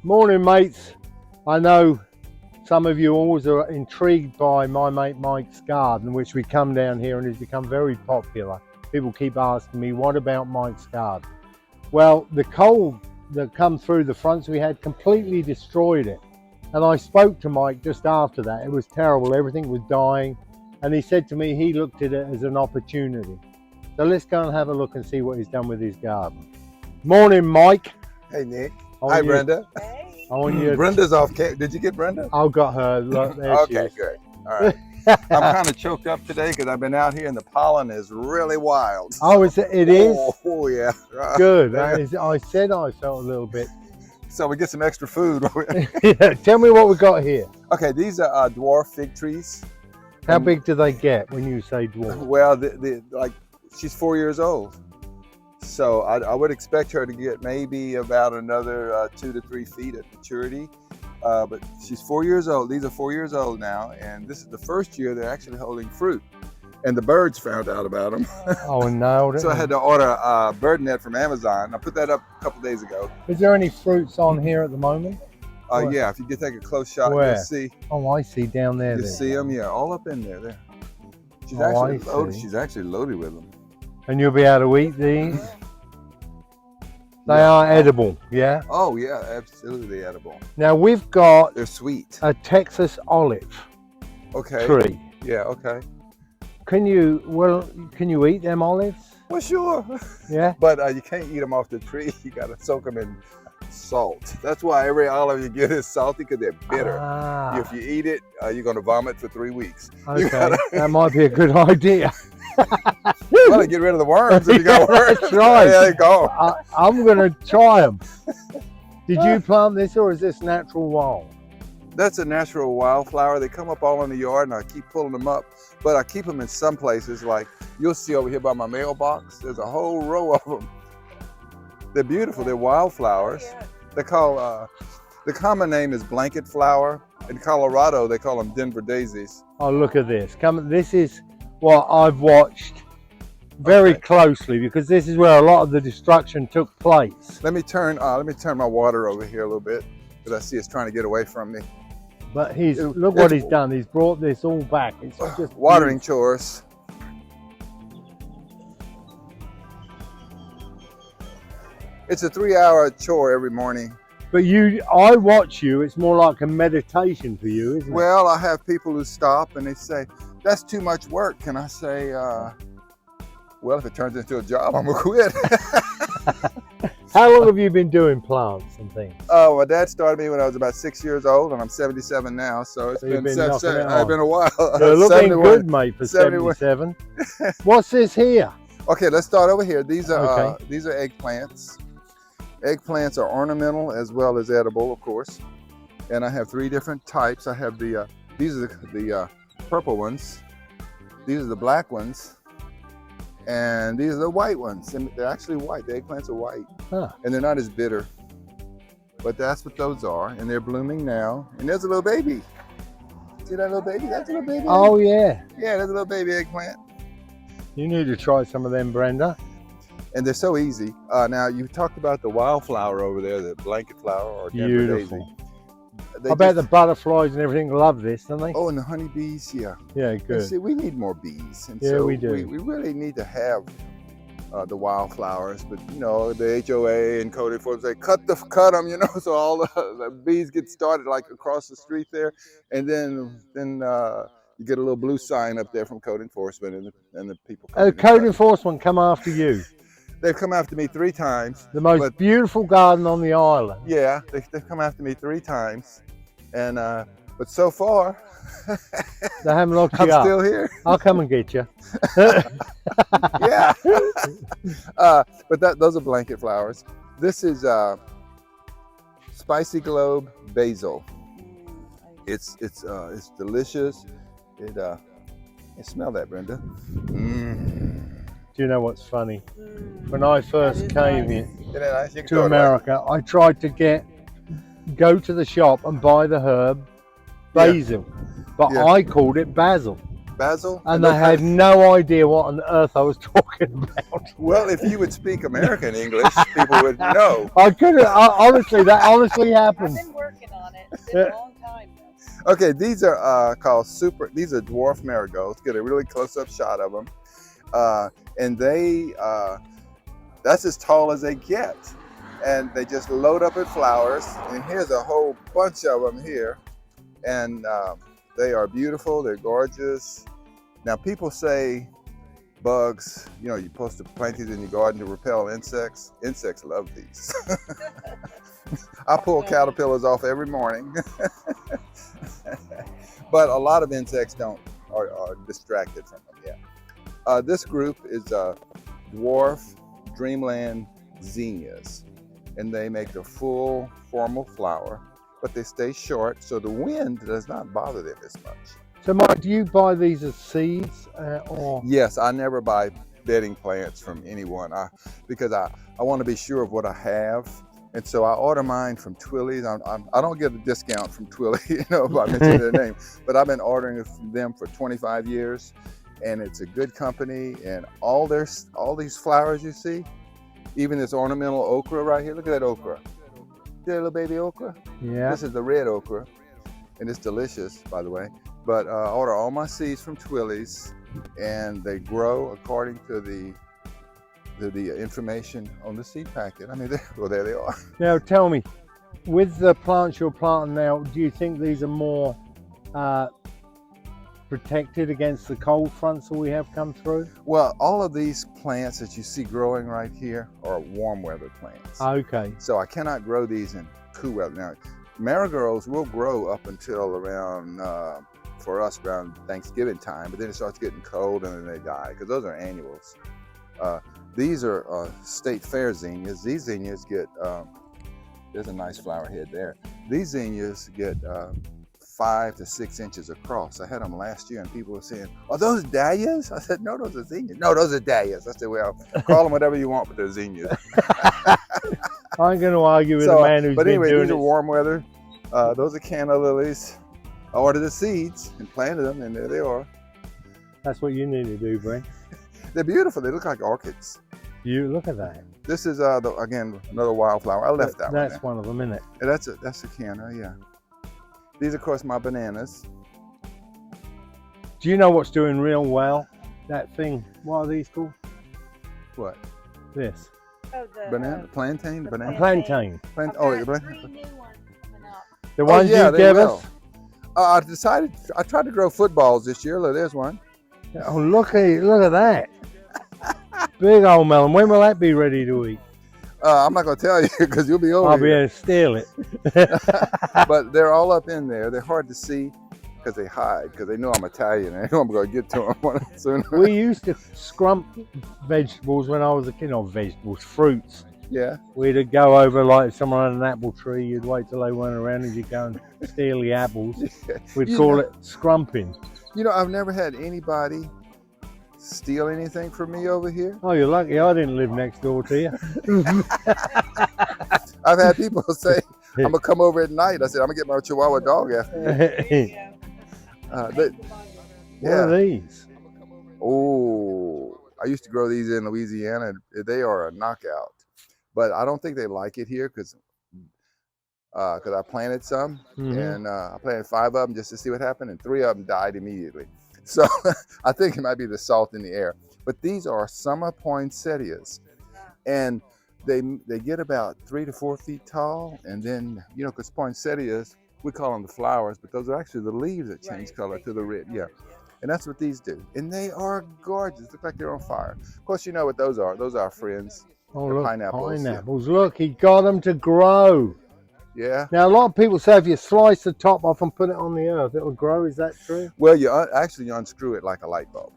Morning, mates. I know some of you always are intrigued by my mate Mike's garden, which we come down here and has become very popular. People keep asking me, what about Mike's garden? Well, the cold that come through the fronts we had completely destroyed it. And I spoke to Mike just after that. It was terrible. Everything was dying. And he said to me he looked at it as an opportunity. So let's go and have a look and see what he's done with his garden. Morning, Mike. Hey, Nick. Hi, Brenda. Hey. I want you. Brenda's off. Did you get Brenda? I got her. Look, there she Okay, is. good. All right. I'm kind of choked up today because I've been out here and the pollen is really wild. Oh, it is? Oh, yeah. Good. I said I felt a little bit. So we get some extra food. Yeah, tell me what we got here. Okay, these are dwarf fig trees. How big do they get when you say dwarf? Well, like she's 4 years old. So I would expect her to get maybe about another 2 to 3 feet at maturity. But she's 4 years old. These are 4 years old now. And this is the first year they're actually holding fruit. And the birds found out about them. Oh, no. So I had to order a bird net from Amazon. I put that up a couple days ago. Is there any fruits on here at the moment? Yeah, if you could take a close shot, Where? you'll see. Oh, I see down there. You see them? Yeah, all up in there. She's Oh, actually I loaded. see. She's actually loaded with them. And you'll be able to eat these? They are edible, yeah? Oh yeah, absolutely edible. Now we've got They're sweet. a Texas olive Okay. tree. Yeah. Okay. Can you eat them olives? Well, sure. Yeah? But you can't eat them off the tree. You got to soak them in salt. That's why every olive you get is salty because they're bitter. Ah, If you eat it, you're going to vomit for 3 weeks. okay. That might be a good idea. Well, to get rid of the worms if you got worms. That's right. Yeah, they go. I'm going to try them. Did you plant this or is this natural wild? That's a natural wildflower. They come up all in the yard and I keep pulling them up. But I keep them in some places, like you'll see over here by my mailbox. There's a whole row of them. They're beautiful. They're wildflowers. They're called, the common name is blanket flower. In Colorado, they call them Denver daisies. Oh, look at this. This is what I've watched very closely because this is where a lot of the destruction took place. Let me turn my water over here a little bit because I see it's trying to get away from me. But look what he's done. He's brought this all back. It's just Watering chores. It's a 3-hour chore every morning. But I watch you. It's more like a meditation for you, isn't it? Well, I have people who stop and they say, that's too much work. Can I say, well, if it turns into a job, I'm gonna quit. How long have you been doing plants and things? Oh, my dad started me when I was about 6 years old, and I'm 77 now, so it's you've been knocking it I've been a while. You're looking 71. good, mate, for 71. 77. What's this here? Okay, let's start over here. These are Okay. these are eggplants. Eggplants are ornamental as well as edible, of course. And I have 3 different types. I have these are the purple ones. These are the black ones. And these are the white ones. And they're actually white. The eggplants are white. Huh. And they're not as bitter. But that's what those are. And they're blooming now. And there's a little baby. See that little baby? That's a little baby. Oh, yeah. Yeah, there's a little baby eggplant. You need to try some of them, Brenda. And they're so easy. Now, you talked about the wildflower over there, the blanket flower or Denver Beautiful. daisy. I bet the butterflies and everything love this, don't they? Oh, and the honeybees, yeah. Yeah, And good. see, we need more bees. And Yeah, so we do. We really need to have the wildflowers, but you know, the HOA and code enforcement say cut them, you know, so all the bees get started like across the street there, and then you get a little blue sign up there from code enforcement and the people. Code enforcement come after you. They've come after me 3 times. The most beautiful garden on the island. Yeah, they've come after me 3 times, and but so far They haven't locked I'm you up. still here. I'll come and get you. Yeah. But those are blanket flowers. This is spicy globe basil. It's delicious. You smell that, Brenda? Do you know what's funny? When I first came here Isn't that nice? You can to throw it right- America, I tried to go to the shop and buy the herb basil, but Yeah. I called it basil. basil. And they had no idea what on earth I was talking about. Well, if you would speak American English, people would know. I couldn't. Honestly, that honestly happened. I've been working on it. It's been a long time though. Okay, these are called these are dwarf marigolds. Get a really close-up shot of them. And that's as tall as they get. And they just load up with flowers. And here's a whole bunch of them here. And they are beautiful, they're gorgeous. Now people say bugs, you know, you're supposed to plant these in your garden to repel insects. Insects love these. I pull caterpillars off every morning. But a lot of insects are distracted from them, yeah. This group is dwarf dreamland zinnias, and they make a full formal flower, but they stay short, so the wind does not bother them as much. So, Mike, do you buy these as seeds or? Yes, I never buy bedding plants from anyone because I want to be sure of what I have. And so I order mine from Twillys. I don't get a discount from Twilly, you know, if I mention their name, but I've been ordering it from them for 25 years, and it's a good company. And all these flowers you see, even this ornamental okra right here, look at that okra. See that little baby okra? Yeah. This is the red okra, and it's delicious, by the way. But I order all my seeds from Twillys, and they grow according to the information on the seed packet. I mean, there they are. Now, tell me, with the plants you're planting now, do you think these are more protected against the cold fronts that we have come through? Well, all of these plants that you see growing right here are warm weather plants. Okay. So I cannot grow these in cool weather. Now, marigolds will grow up until around, for us, around Thanksgiving time, but then it starts getting cold and then they die, because those are annuals. These are state fair zinnias. These zinnias get, there's a nice flower head there. These zinnias get 5 to 6 inches across. I had them last year and people were saying, are those dahlias? I said, no, those are zinnias. No, those are dahlias. I said, well, call them whatever you want, but they're zinnias. I'm going to argue with a man who's but anyway, been doing these are warm weather. Those are canna lilies. I ordered the seeds and planted them, and there they are. That's what you need to do, Brent. They're beautiful. They look like orchids. You look at that. This is again another wildflower. I left that one. That's one of them, isn't it? Yeah, that's a canna. Yeah. These, of course, my bananas. Do you know what's doing real well? That thing. What are these called? What? This. Oh, the Banana, plantain, banana. Plantain. Oh, I've the got 3 new ones coming up. The ones yeah, you they gave will. us. I tried to grow footballs this year. Look, there's one. Oh, look at that. Big old melon. When will that be ready to eat? I'm not going to tell you because you'll be over I'll be here. able to steal it. But they're all up in there. They're hard to see because they hide, because they know I'm Italian. And I know I'm going to get to them soon. We used to scrump vegetables when I was a kid. Not vegetables, fruits. Yeah. We'd go over, like someone had an apple tree, you'd wait till they weren't around and you'd go and steal the apples. We'd call it scrumping. You know, I've never had anybody steal anything from me over here. Oh, you're lucky I didn't live next door to you. I've had people say, I'm going to come over at night. I said, I'm going to get my Chihuahua dog after you. What are these? Oh, I used to grow these in Louisiana. They are a knockout. But I don't think they like it here because I planted some, and I planted 5 of them just to see what happened, and 3 of them died immediately. So I think it might be the salt in the air. But these are summer poinsettias, and they get about 3 to 4 feet tall, and then, you know, because poinsettias, we call them the flowers, but those are actually the leaves that change color to the red. Yeah. And that's what these do. And they are gorgeous. Look like they're on fire. Of course, you know what those are. Those are our friends. Oh, look, pineapples. Pineapples. Yeah. Look, he got them to grow. Yeah. Now, a lot of people say if you slice the top off and put it on the earth, it will grow. Is that true? Well, you unscrew it like a light bulb.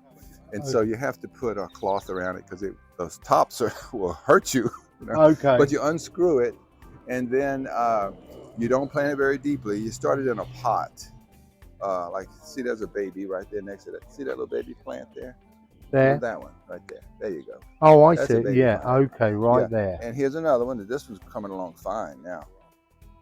And so you have to put a cloth around it because those tops will hurt you. You know? Okay. But you unscrew it, and then you don't plant it very deeply. You start it in a pot. Like, see, there's a baby right there next to that. See that little baby plant there? There? That one right there. There you go. Oh, I That's see. Yeah, plant. okay, right there. And here's another one. This one's coming along fine now.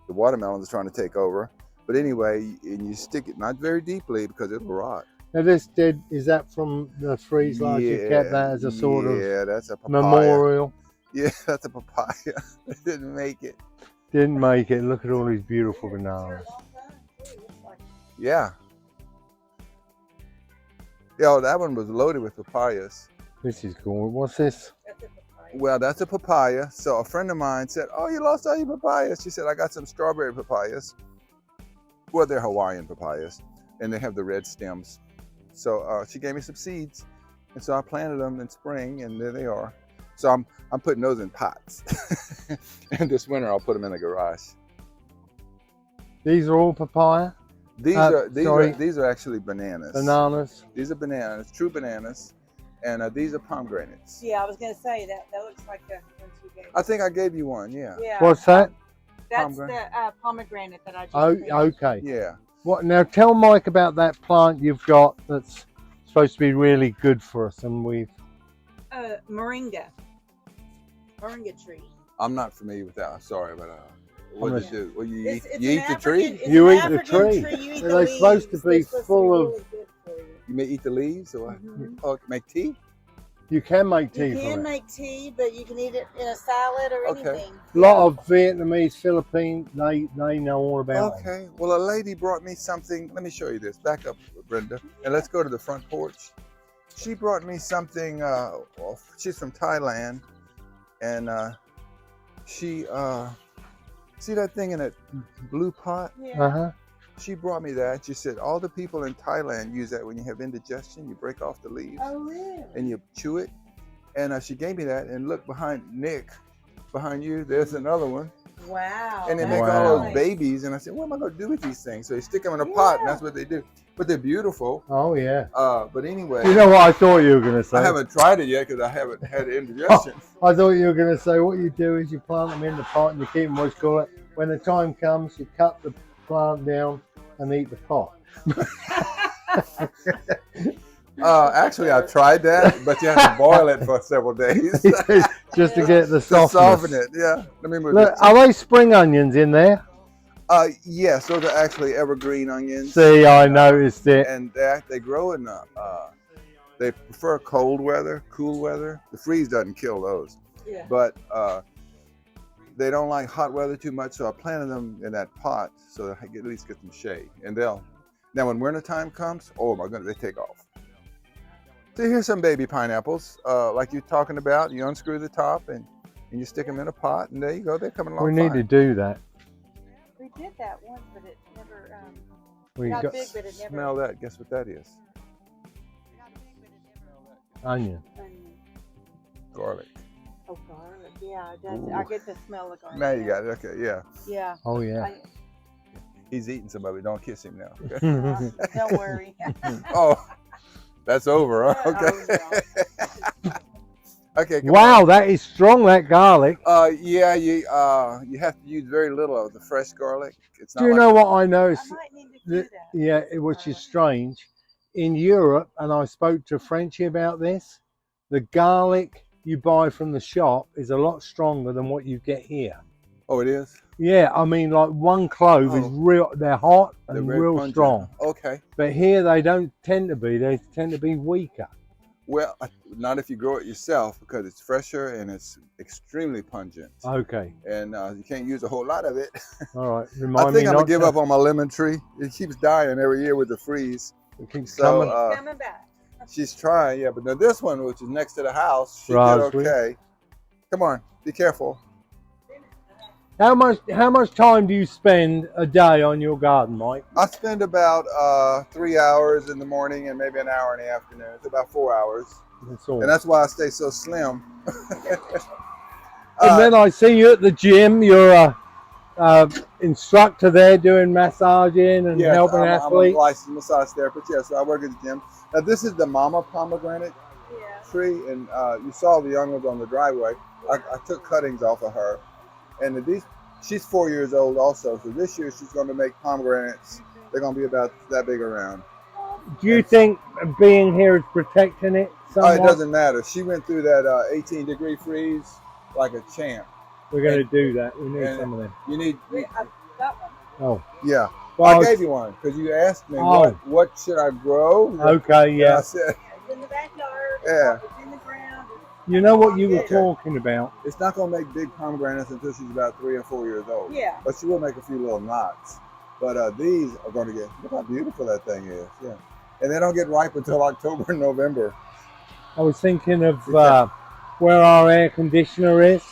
The watermelon is trying to take over. But anyway, and you stick it not very deeply because it'll rot. Now this is that from the freeze last you kept that as a sort of that's a papaya. memorial? Yeah, that's a papaya. It didn't make it. Didn't make it. Look at all these beautiful bananas. Yeah. Yeah, that one was loaded with papayas. This is cool. What's this? Well, that's a papaya. So a friend of mine said, "Oh, you lost all your papayas." She said, "I got some strawberry papayas." Well, they're Hawaiian papayas, and they have the red stems. So she gave me some seeds, and so I planted them in spring, and there they are. So I'm putting those in pots, and this winter I'll put them in the garage. These are all papaya? These are actually bananas. Bananas? These are bananas, true bananas, and these are pomegranates. Yeah, I was gonna say that looks like the ones you gave. I think I gave you one. Yeah. Yeah. What's that? That's the pomegranate that I just. Oh, planted. okay. Yeah. What now? Tell Mike about that plant you've got that's supposed to be really good for us, and we've. Moringa tree. I'm not familiar with that. I'm sorry, but what I'm do you do? Well, you It's eat the tree? You an eat the African tree. You eat Are the they supposed to leaves. be They're supposed full to of- be really good for you. You may eat the leaves or what? Mhm. Oh, make tea? You can make tea You from can it. make tea, but you can eat it in a salad or Okay. anything. A lot of Vietnamese, Philippines, they know all about it. Okay. Well, a lady brought me something. Let me show you this. Back up, Brenda, and let's go to the front porch. She brought me something. She's from Thailand, and she see that thing in that blue pot? Yeah. Uh-huh. She brought me that. She said all the people in Thailand use that when you have indigestion. You break off the leaves Oh, really? and you chew it. And she gave me that. And look behind Nick, behind you, there's another one. Wow. And they that's make all Wow. those babies. And I said, what am I going to do with these things? So you stick them in a pot, and that's what they do. But they're beautiful. Oh, yeah. But anyway, You know what I thought you were going to say? I haven't tried it yet because I haven't had indigestion. I thought you were going to say what you do is you plant them in the pot and you keep them, what you call it. When the time comes, you cut the plant down and eat the pot. Actually, I tried that, but you have to boil it for several days Just to get the to softness. soften it. Yeah. Let me move Look, this. are they spring onions in there? Yes, those are actually evergreen onions. See, I noticed it. And they grow in they prefer cold weather, cool weather. The freeze doesn't kill those, Yeah. but they don't like hot weather too much. So I planted them in that pot so that I can at least get some shade. And now when winter time comes, oh my goodness, they take off. So here's some baby pineapples, like you're talking about. You unscrew the top and you stick them in a pot, and there you go. They're coming along We need fine. to do that. We did that once, but it never We got got big, but it never. Smell that. Guess what that is? onion. Garlic. Oh, garlic. Yeah, it does. I get the smell of garlic. Now you got it. Okay, yeah. Yeah. Oh, yeah. He's eating some of it. Don't kiss him now. Okay? Don't worry. Oh, that's over, huh? Okay. Oh, Okay. Come Wow, that is strong, that garlic. on. Yeah, you have to use very little of the fresh garlic. It's not Do you like know what I I noticed? might need to do that. Yeah, which is strange. In Europe, and I spoke to Frenchie about this, the garlic you buy from the shop is a lot stronger than what you get here. Oh, it is. Yeah, I mean, like one clove is Oh. real, they're hot They're and very real pungent. strong. Okay. But here they don't tend to be, they tend to be weaker. Well, not if you grow it yourself because it's fresher and it's extremely pungent. Okay, And you can't use a whole lot of it. all right. I Remind think me I'm not gonna give to. up on my lemon tree. It keeps dying every year with the freeze. It keeps So coming. Coming back. she's trying, yeah. But now this one, which is next to the house, she did Raspberry. okay. Come on, be careful. How much time do you spend a day on your garden, Mike? I spend about 3 hours in the morning and maybe an hour in the afternoon. It's about 4 hours, That's all. and that's why I stay so slim. And then I see you at the gym. You're a instructor there doing massaging and yes, helping I'm a athletes. licensed massage therapist. Yes, so I work at the gym. Now this is the mama pomegranate Yeah. tree, and you saw the young ones on the driveway. I took cuttings off of her, and she's 4 years old also. So this year she's going to make pomegranates. They're going to be about that big around. Do you think being here is protecting it Oh, somewhat? it doesn't matter. She went through that 18-degree freeze like a champ. We're going to do that. We need and- some of them. You need I've got one. Oh, Yeah. well, I gave you one because you asked me Oh. what should I grow. okay, And yeah. I said, It's in the backyard. Yeah. It's in the ground. You know what you were Okay. talking about? it's not going to make big pomegranates until she's about 3 or 4 years old. Yeah. But she will make a few little knots. But these are going to get, look how beautiful that thing is. Yeah. And they don't get ripe until October and November. I was thinking of where our air conditioner is.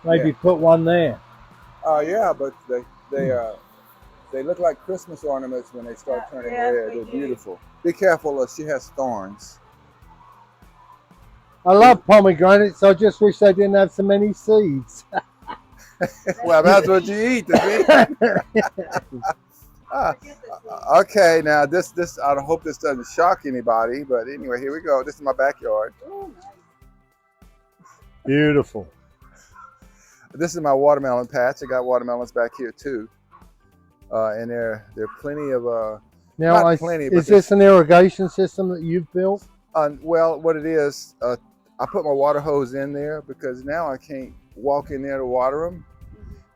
Maybe put one there. Yeah, but they look like Christmas ornaments when they start turning red. They're beautiful. Be careful, she has thorns. I love pomegranates. I just wish they didn't have so many seeds. Well, that's what you eat. Okay, now this I hope this doesn't shock anybody, but anyway, here we go. This is my backyard. Oh, nice. Beautiful. This is my watermelon patch. I got watermelons back here too, and there are plenty of Now, not plenty, but is this an irrigation system that you've built? well, what it is, I put my water hose in there because now I can't walk in there to water them,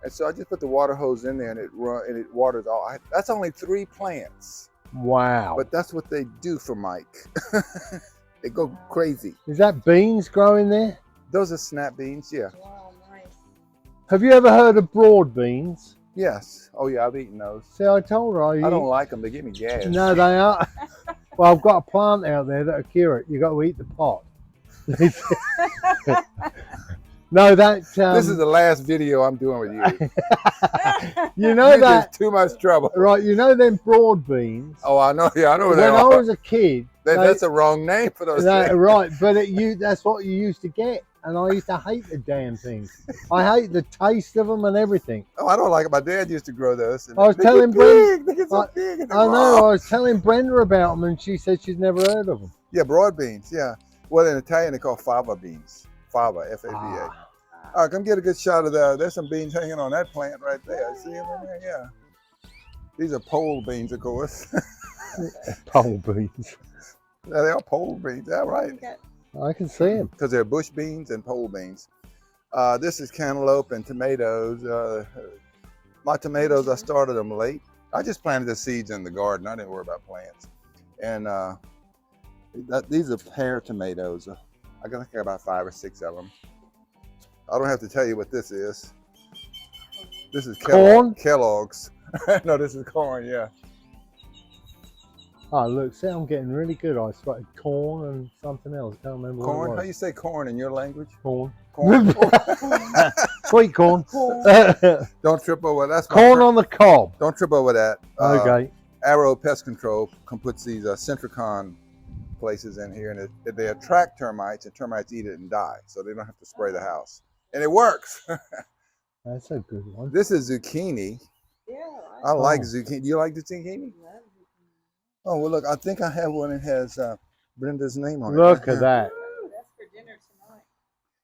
and so I just put the water hose in there and it waters all. That's only 3 plants. Wow. But that's what they do for Mike. They go crazy. Is that beans growing there? Those are snap beans, yeah. Wow, nice. Have you ever heard of broad beans? Yes. Oh yeah, I've eaten those. See, I told her I don't like them. They give me gas. No, they are. Well, I've got a plant out there that'll cure it. You got to eat the pot. No, that. This is the last video I'm doing with you. You know This that. is too much trouble. Right, you know them broad beans. Oh, I know. Yeah, I know. When I was a kid. That's a wrong name for those things. Right, but that's what you used to get. And I used to hate the damn things. I hate the taste of them and everything. Oh, I don't like it. My dad used to grow those. I was telling Brenda. They get so big. I know. I was telling Brenda about them, and she said she's never heard of them. Yeah, broad beans. Yeah. Well, in Italian, they call fava beans. Fava, F-A-V-A. All right, come get a good shot of that. There's some beans hanging on that plant right there. See them in there? Yeah. These are pole beans, of course. Pole beans. Yeah, they are pole beans. Yeah, right. I can see them. Because they're bush beans and pole beans. This is cantaloupe and tomatoes. My tomatoes, I started them late. I just planted the seeds in the garden. I didn't worry about plants. And these are pear tomatoes. I got about 5 or 6 of them. I don't have to tell you what this is. This is corn? Kellogg's. No, this is corn, yeah. Oh, look, see, I'm getting really good. I spotted corn and something else. I can't remember what it Corn? was. How you say corn in your language? Corn. Corn. Sweet corn. Don't trip over that. Corn on the cob. Don't trip over that. Okay. Arrow Pest Control puts these Centricon places in here, and they attract termites, and termites eat it and die, so they don't have to spray the house. And it works. That's a good one. This is zucchini. Yeah. I like zucchini. Do you like the zucchini? Oh, well, look, I think I have one that has Brenda's name on it. Look at that. Ooh, that's for dinner tonight.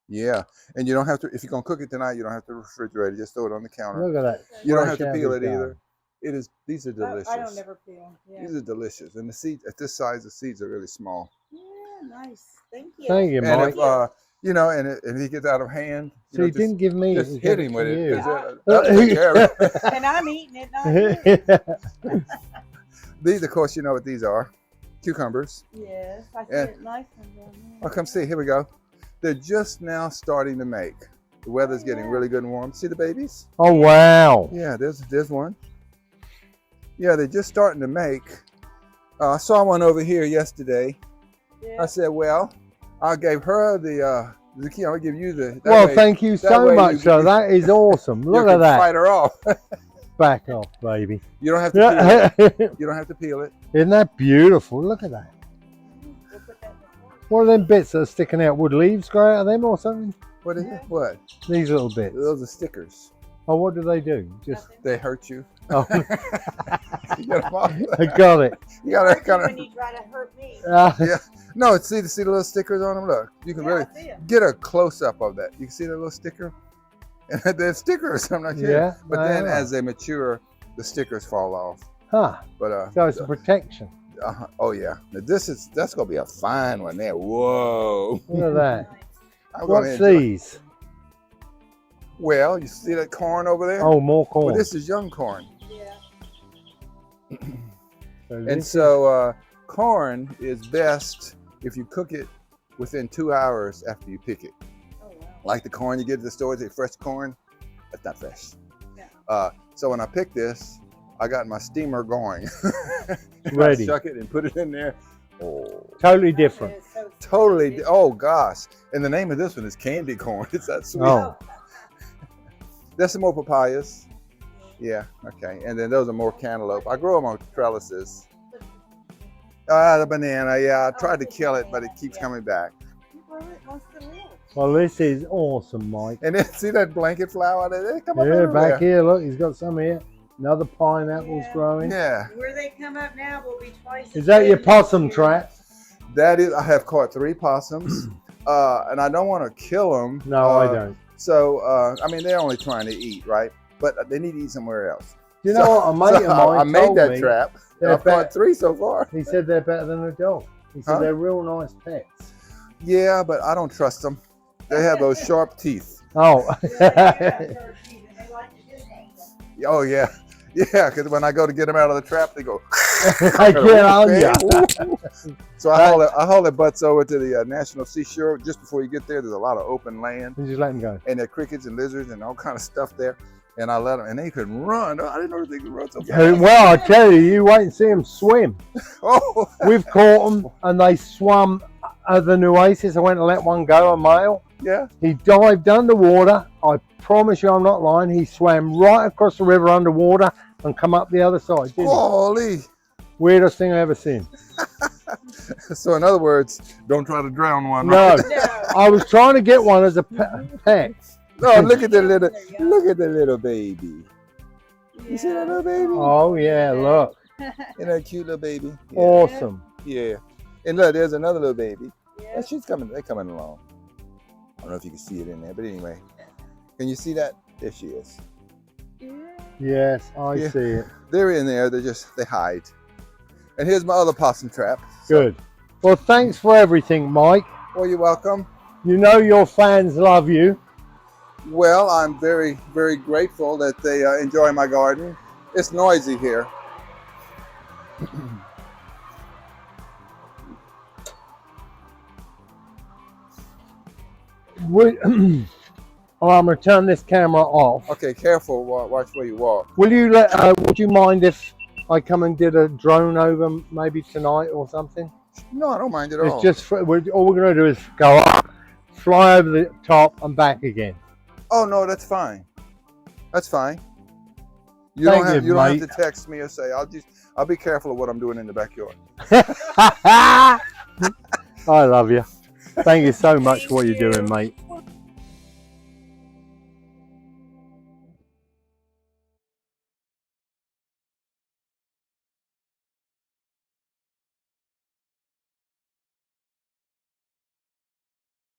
Yeah, and you don't have to, if you're going to cook it tonight, you don't have to refrigerate it. Just throw it on the counter. Look at that. You don't have to Fresh peel it every either. These are delicious. I don't never peel. Yeah. These are delicious. And the seeds, at this size, the seeds are really small. Yeah, nice. Thank you. Thank you, And Mike. if, you know, and if he gets out of hand, So you didn't give me just it. hit him with it. You. 'Cause that'll take care of it. And I'm eating it, not you. These, of course, you know what these are. Cucumbers. Yes, I see And- it nice and down Oh, there. come see. Here we go. They're just now starting to make. The weather's getting really good and warm. See the babies? Oh, wow. Yeah, there's one. Yeah, they're just starting to make. I saw one over here yesterday. Yeah. I said, well, I gave her the zucchini. I'll give you the. Well, thank you that so way you much, can- sir. That is awesome. you Look can at that. Fight her off. Back off, baby. You don't have to peel it. Isn't You don't have to peel it. that beautiful? Look at that. We'll put that in the fridge. What are them bits that are sticking out? Would leaves grow out of them or something? What is it? What? These little bits. Those are stickers. Oh, what do they do? Just Nothing. They hurt you. oh, You got 'em off. I got it. You got to Hurt you kind when of. you try to hurt me. Yeah. No, see the little stickers on them. Look, you can Yeah, really I see 'em. get a close up of that. You can see that little sticker. And they're stickers. I'm not kidding. Yeah, But I then know. as they mature, the stickers fall off. Huh. But So it's a protection. oh yeah. Now that's gonna be a fine one there. Whoa. Look at that. I'm gonna What's enjoy- these? Well, you see that corn over there? Oh, more corn. Well, this is young corn. Yeah. And so corn is best if you cook it within 2 hours after you pick it. Oh, wow. Like the corn you get at the store, it's fresh corn. That's not fresh. Yeah. So when I pick this, I got my steamer going. Ready. I shuck it and put it in there. Oh, Totally different. It's so totally. sweet. Oh gosh. And the name of this one is candy corn. It's that sweet. Oh. There's some more papayas. Yeah, okay. And then those are more cantaloupe. I grow them on trellises. The banana, yeah. I tried to kill it, but it keeps coming back. Well, it wants to live. Well, this is awesome, Mike. And then see that blanket flower? They come up Yeah, everywhere. back here, look, he's got some here. Another pineapple's Yeah. growing. Yeah, Where they come up now will be twice. Is as that your big possum next trap? that is. I have caught 3 possums, and I don't want to kill them. No, I don't. So, I mean, they're only trying to eat, right? But they need to eat somewhere else. You know what? A mate of mine I made told that me trap. And they're I've caught better. 3 so far. He said they're better than a dog. He said Huh? they're real nice pets. Yeah, but I don't trust them. They have those sharp teeth. Oh. years. They like to just eat them. Oh yeah, yeah. Because when I go to get them out of the trap, they go. I get on ya. So I haul their butts over to the National Seashore. Just before you get there, there's a lot of open land, You just let him go. and there are crickets and lizards and all kind of stuff there. And I let them, and they could run. Oh, I didn't know they could run so fast. Well, I tell you, you wait and see them swim. Oh, We've caught them, and they swum at the Nueces. I went and let one go, a male. yeah. He dived underwater. I promise you, I'm not lying. He swam right across the river underwater and come up the other side. Didn't he? Holy. Weirdest thing I ever seen. So in other words, don't try to drown one. No, No. I was trying to get one as a pet. No, look at the little baby. You see that little baby? Oh yeah, look, Isn't that cute little baby? Yeah. awesome. Yeah. And look, there's another little baby. Yeah. She's coming. They're coming along. I don't know if you can see it in there, but anyway, can you see that? There she is. Yeah. Yes, I Yeah. see it. They're in there. They hide. And here's my other possum trap. Good. Well, thanks for everything, Mike. Well, you're welcome. You know your fans love you. Well, I'm very, very grateful that they enjoy my garden. It's noisy here. Oh, I'm gonna turn this camera off. Okay, careful. Watch where you walk. Will you would you mind if I come and did a drone over maybe tonight or something? No, I don't mind at It's all. just all we're gonna do is go up, fly over the top, and back again. Oh no, that's fine. That's fine. You Thank don't you, have mate. to text me or say. I'll be careful of what I'm doing in the backyard. I love you. Thank you so much for what you're doing, mate.